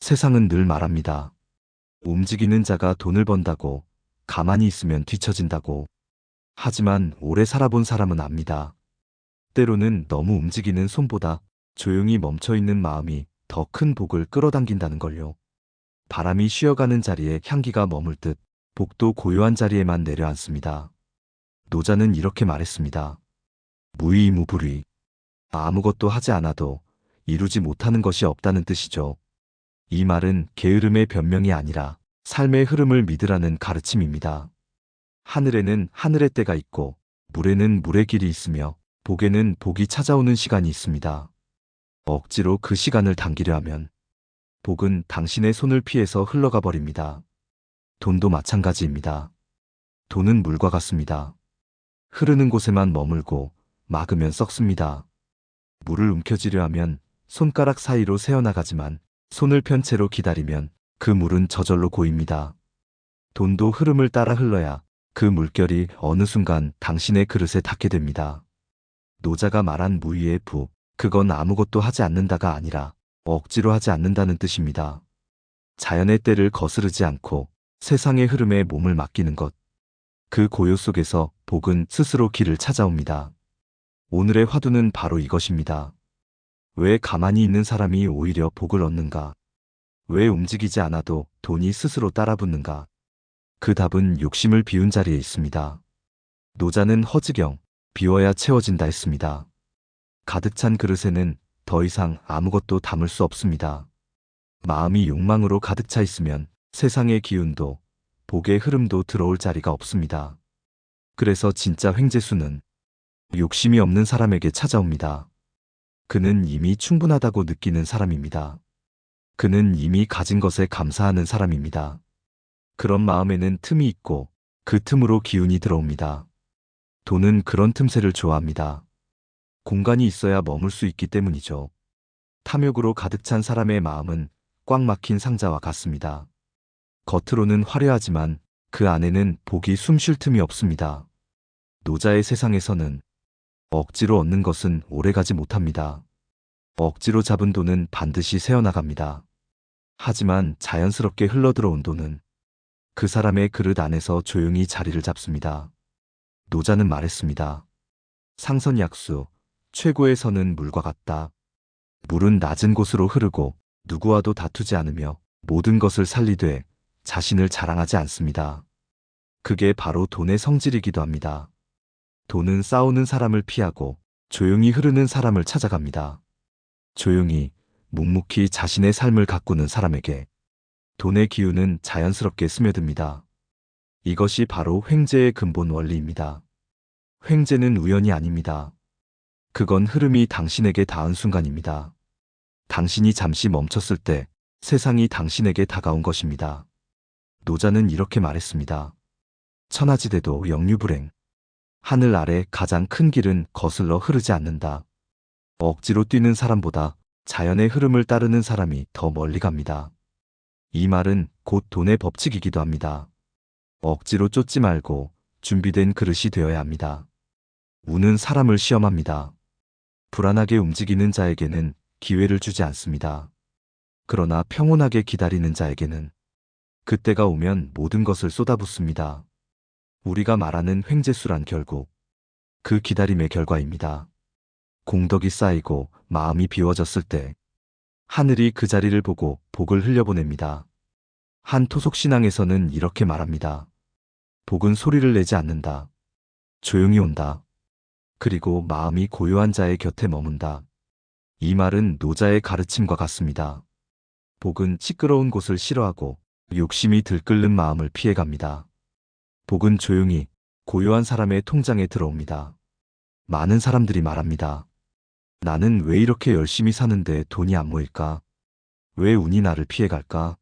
세상은 늘 말합니다. 움직이는 자가 돈을 번다고, 가만히 있으면 뒤처진다고. 하지만 오래 살아본 사람은 압니다. 때로는 너무 움직이는 손보다 조용히 멈춰있는 마음이 더 큰 복을 끌어당긴다는 걸요. 바람이 쉬어가는 자리에 향기가 머물듯 복도 고요한 자리에만 내려앉습니다. 노자는 이렇게 말했습니다. 무의무불의. 아무것도 하지 않아도 이루지 못하는 것이 없다는 뜻이죠. 이 말은 게으름의 변명이 아니라 삶의 흐름을 믿으라는 가르침입니다. 하늘에는 하늘의 때가 있고 물에는 물의 길이 있으며 복에는 복이 찾아오는 시간이 있습니다. 억지로 그 시간을 당기려 하면 복은 당신의 손을 피해서 흘러가 버립니다. 돈도 마찬가지입니다. 돈은 물과 같습니다. 흐르는 곳에만 머물고 막으면 썩습니다. 물을 움켜쥐려 하면 손가락 사이로 새어나가지만 손을 편 채로 기다리면 그 물은 저절로 고입니다. 돈도 흐름을 따라 흘러야 그 물결이 어느 순간 당신의 그릇에 닿게 됩니다. 노자가 말한 무의의 부, 그건 아무것도 하지 않는다가 아니라 억지로 하지 않는다는 뜻입니다. 자연의 때를 거스르지 않고 세상의 흐름에 몸을 맡기는 것. 그 고요 속에서 복은 스스로 길을 찾아옵니다. 오늘의 화두는 바로 이것입니다. 왜 가만히 있는 사람이 오히려 복을 얻는가? 왜 움직이지 않아도 돈이 스스로 따라붙는가? 그 답은 욕심을 비운 자리에 있습니다. 노자는 허즈경, 비워야 채워진다 했습니다. 가득 찬 그릇에는 더 이상 아무것도 담을 수 없습니다. 마음이 욕망으로 가득 차 있으면 세상의 기운도 복의 흐름도 들어올 자리가 없습니다. 그래서 진짜 횡재수는 욕심이 없는 사람에게 찾아옵니다. 그는 이미 충분하다고 느끼는 사람입니다. 그는 이미 가진 것에 감사하는 사람입니다. 그런 마음에는 틈이 있고 그 틈으로 기운이 들어옵니다. 돈은 그런 틈새를 좋아합니다. 공간이 있어야 머물 수 있기 때문이죠. 탐욕으로 가득 찬 사람의 마음은 꽉 막힌 상자와 같습니다. 겉으로는 화려하지만 그 안에는 복이 숨쉴 틈이 없습니다. 노자의 세상에서는 억지로 얻는 것은 오래가지 못합니다. 억지로 잡은 돈은 반드시 새어나갑니다. 하지만 자연스럽게 흘러들어온 돈은 그 사람의 그릇 안에서 조용히 자리를 잡습니다. 노자는 말했습니다. 상선약수, 최고의 선은 물과 같다. 물은 낮은 곳으로 흐르고 누구와도 다투지 않으며 모든 것을 살리되 자신을 자랑하지 않습니다. 그게 바로 돈의 성질이기도 합니다. 돈은 싸우는 사람을 피하고 조용히 흐르는 사람을 찾아갑니다. 조용히, 묵묵히 자신의 삶을 가꾸는 사람에게 돈의 기운은 자연스럽게 스며듭니다. 이것이 바로 횡재의 근본 원리입니다. 횡재는 우연이 아닙니다. 그건 흐름이 당신에게 닿은 순간입니다. 당신이 잠시 멈췄을 때 세상이 당신에게 다가온 것입니다. 노자는 이렇게 말했습니다. 천하지대도 역류불행. 하늘 아래 가장 큰 길은 거슬러 흐르지 않는다. 억지로 뛰는 사람보다 자연의 흐름을 따르는 사람이 더 멀리 갑니다. 이 말은 곧 돈의 법칙이기도 합니다. 억지로 쫓지 말고 준비된 그릇이 되어야 합니다. 운은 사람을 시험합니다. 불안하게 움직이는 자에게는 기회를 주지 않습니다. 그러나 평온하게 기다리는 자에게는 그때가 오면 모든 것을 쏟아붓습니다. 우리가 말하는 횡재수란 결국 그 기다림의 결과입니다. 공덕이 쌓이고 마음이 비워졌을 때 하늘이 그 자리를 보고 복을 흘려보냅니다. 한 토속신앙에서는 이렇게 말합니다. 복은 소리를 내지 않는다. 조용히 온다. 그리고 마음이 고요한 자의 곁에 머문다. 이 말은 노자의 가르침과 같습니다. 복은 시끄러운 곳을 싫어하고 욕심이 들끓는 마음을 피해갑니다. 복은 조용히 고요한 사람의 통장에 들어옵니다. 많은 사람들이 말합니다. 나는 왜 이렇게 열심히 사는데 돈이 안 모일까? 왜 운이 나를 피해갈까?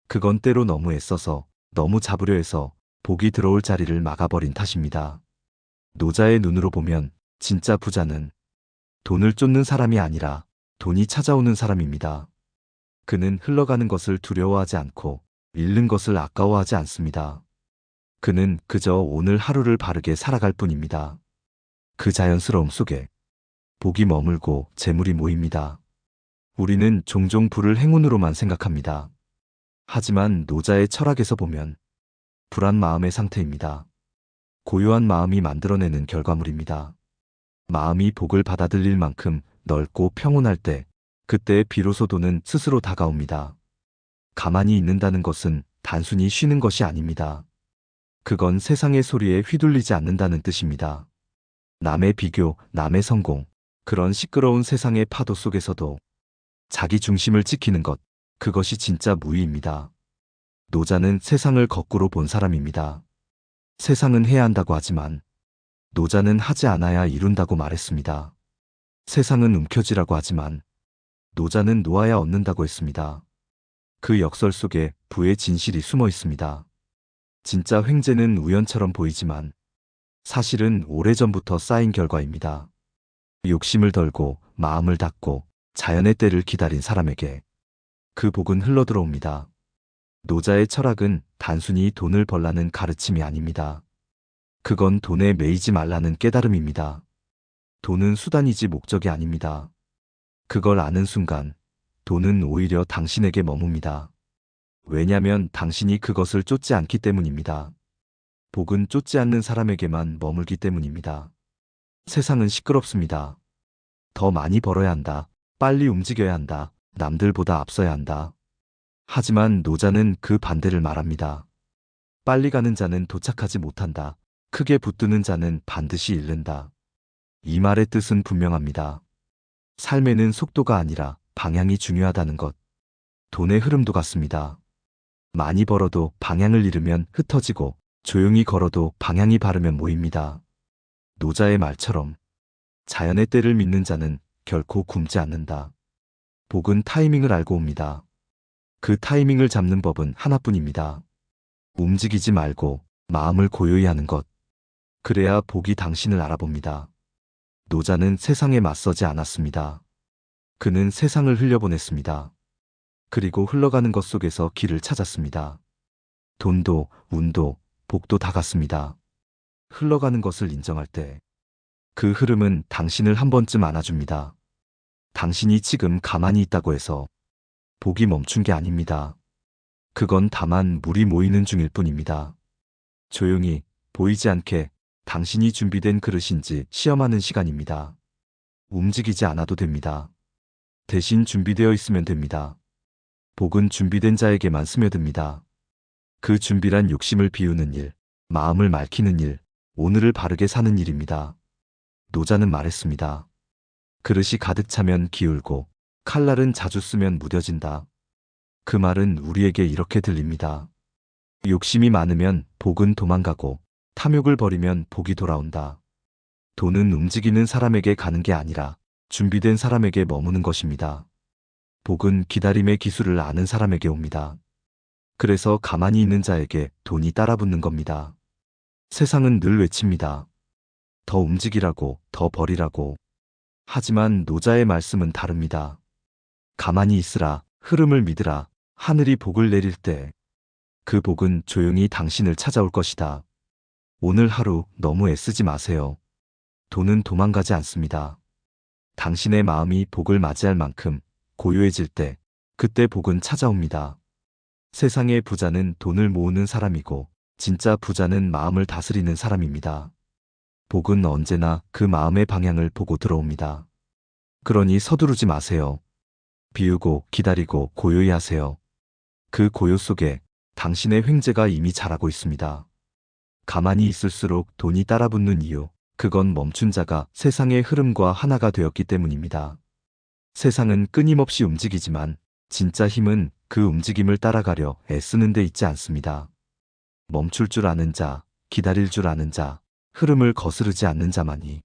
그건 때로 너무 애써서, 너무 잡으려 해서 복이 들어올 자리를 막아버린 탓입니다. 노자의 눈으로 보면 진짜 부자는 돈을 쫓는 사람이 아니라 돈이 찾아오는 사람입니다. 그는 흘러가는 것을 두려워하지 않고 잃는 것을 아까워하지 않습니다. 그는 그저 오늘 하루를 바르게 살아갈 뿐입니다. 그 자연스러움 속에 복이 머물고 재물이 모입니다. 우리는 종종 부를 행운으로만 생각합니다. 하지만 노자의 철학에서 보면 불안 마음의 상태입니다. 고요한 마음이 만들어내는 결과물입니다. 마음이 복을 받아들일 만큼 넓고 평온할 때, 그때 비로소 돈은 스스로 다가옵니다. 가만히 있는다는 것은 단순히 쉬는 것이 아닙니다. 그건 세상의 소리에 휘둘리지 않는다는 뜻입니다. 남의 비교, 남의 성공, 그런 시끄러운 세상의 파도 속에서도 자기 중심을 지키는 것, 그것이 진짜 무의입니다. 노자는 세상을 거꾸로 본 사람입니다. 세상은 해야 한다고 하지만 노자는 하지 않아야 이룬다고 말했습니다. 세상은 움켜쥐라고 하지만 노자는 놓아야 얻는다고 했습니다. 그 역설 속에 부의 진실이 숨어 있습니다. 진짜 횡재는 우연처럼 보이지만 사실은 오래전부터 쌓인 결과입니다. 욕심을 덜고 마음을 닫고 자연의 때를 기다린 사람에게 그 복은 흘러들어옵니다. 노자의 철학은 단순히 돈을 벌라는 가르침이 아닙니다. 그건 돈에 매이지 말라는 깨달음입니다. 돈은 수단이지 목적이 아닙니다. 그걸 아는 순간 돈은 오히려 당신에게 머뭅니다. 왜냐면 당신이 그것을 쫓지 않기 때문입니다. 복은 쫓지 않는 사람에게만 머물기 때문입니다. 세상은 시끄럽습니다. 더 많이 벌어야 한다. 빨리 움직여야 한다. 남들보다 앞서야 한다. 하지만 노자는 그 반대를 말합니다. 빨리 가는 자는 도착하지 못한다. 크게 붙드는 자는 반드시 잃는다. 이 말의 뜻은 분명합니다. 삶에는 속도가 아니라 방향이 중요하다는 것. 돈의 흐름도 같습니다. 많이 벌어도 방향을 잃으면 흩어지고 조용히 걸어도 방향이 바르면 모입니다. 노자의 말처럼 자연의 때를 믿는 자는 결코 굶지 않는다. 복은 타이밍을 알고 옵니다. 그 타이밍을 잡는 법은 하나뿐입니다. 움직이지 말고 마음을 고요히 하는 것. 그래야 복이 당신을 알아봅니다. 노자는 세상에 맞서지 않았습니다. 그는 세상을 흘려보냈습니다. 그리고 흘러가는 것 속에서 길을 찾았습니다. 돈도, 운도, 복도 다 같습니다. 흘러가는 것을 인정할 때 그 흐름은 당신을 한 번쯤 안아줍니다. 당신이 지금 가만히 있다고 해서 복이 멈춘 게 아닙니다. 그건 다만 물이 모이는 중일 뿐입니다. 조용히, 보이지 않게 당신이 준비된 그릇인지 시험하는 시간입니다. 움직이지 않아도 됩니다. 대신 준비되어 있으면 됩니다. 복은 준비된 자에게만 스며듭니다. 그 준비란 욕심을 비우는 일, 마음을 맑히는 일, 오늘을 바르게 사는 일입니다. 노자는 말했습니다. 그릇이 가득 차면 기울고 칼날은 자주 쓰면 무뎌진다. 그 말은 우리에게 이렇게 들립니다. 욕심이 많으면 복은 도망가고 탐욕을 버리면 복이 돌아온다. 돈은 움직이는 사람에게 가는 게 아니라 준비된 사람에게 머무는 것입니다. 복은 기다림의 기술을 아는 사람에게 옵니다. 그래서 가만히 있는 자에게 돈이 따라붙는 겁니다. 세상은 늘 외칩니다. 더 움직이라고, 더 버리라고. 하지만 노자의 말씀은 다릅니다. 가만히 있으라, 흐름을 믿으라, 하늘이 복을 내릴 때 그 복은 조용히 당신을 찾아올 것이다. 오늘 하루 너무 애쓰지 마세요. 돈은 도망가지 않습니다. 당신의 마음이 복을 맞이할 만큼 고요해질 때 그때 복은 찾아옵니다. 세상의 부자는 돈을 모으는 사람이고 진짜 부자는 마음을 다스리는 사람입니다. 복은 언제나 그 마음의 방향을 보고 들어옵니다. 그러니 서두르지 마세요. 비우고 기다리고 고요히 하세요. 그 고요 속에 당신의 횡재가 이미 자라고 있습니다. 가만히 있을수록 돈이 따라붙는 이유, 그건 멈춘 자가 세상의 흐름과 하나가 되었기 때문입니다. 세상은 끊임없이 움직이지만 진짜 힘은 그 움직임을 따라가려 애쓰는 데 있지 않습니다. 멈출 줄 아는 자, 기다릴 줄 아는 자, 흐름을 거스르지 않는 자만이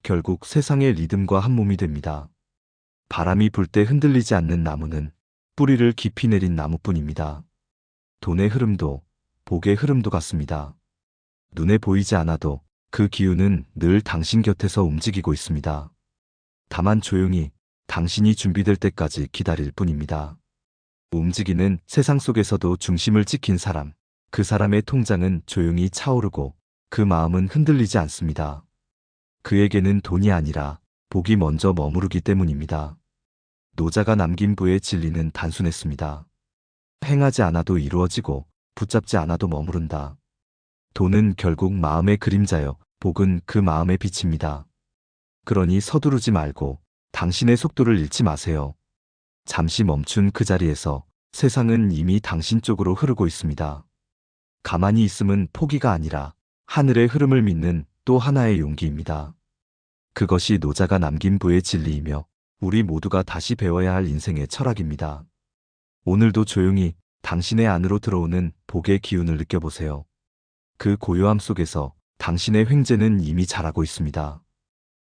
결국 세상의 리듬과 한 몸이 됩니다. 바람이 불 때 흔들리지 않는 나무는 뿌리를 깊이 내린 나무뿐입니다. 돈의 흐름도 복의 흐름도 같습니다. 눈에 보이지 않아도 그 기운은 늘 당신 곁에서 움직이고 있습니다. 다만 조용히 당신이 준비될 때까지 기다릴 뿐입니다. 움직이는 세상 속에서도 중심을 지킨 사람, 그 사람의 통장은 조용히 차오르고 그 마음은 흔들리지 않습니다. 그에게는 돈이 아니라 복이 먼저 머무르기 때문입니다. 노자가 남긴 부의 진리는 단순했습니다. 행하지 않아도 이루어지고 붙잡지 않아도 머무른다. 돈은 결국 마음의 그림자여, 복은 그 마음의 빛입니다. 그러니 서두르지 말고 당신의 속도를 잃지 마세요. 잠시 멈춘 그 자리에서 세상은 이미 당신 쪽으로 흐르고 있습니다. 가만히 있음은 포기가 아니라 하늘의 흐름을 믿는 또 하나의 용기입니다. 그것이 노자가 남긴 부의 진리이며 우리 모두가 다시 배워야 할 인생의 철학입니다. 오늘도 조용히 당신의 안으로 들어오는 복의 기운을 느껴보세요. 그 고요함 속에서 당신의 횡재는 이미 자라고 있습니다.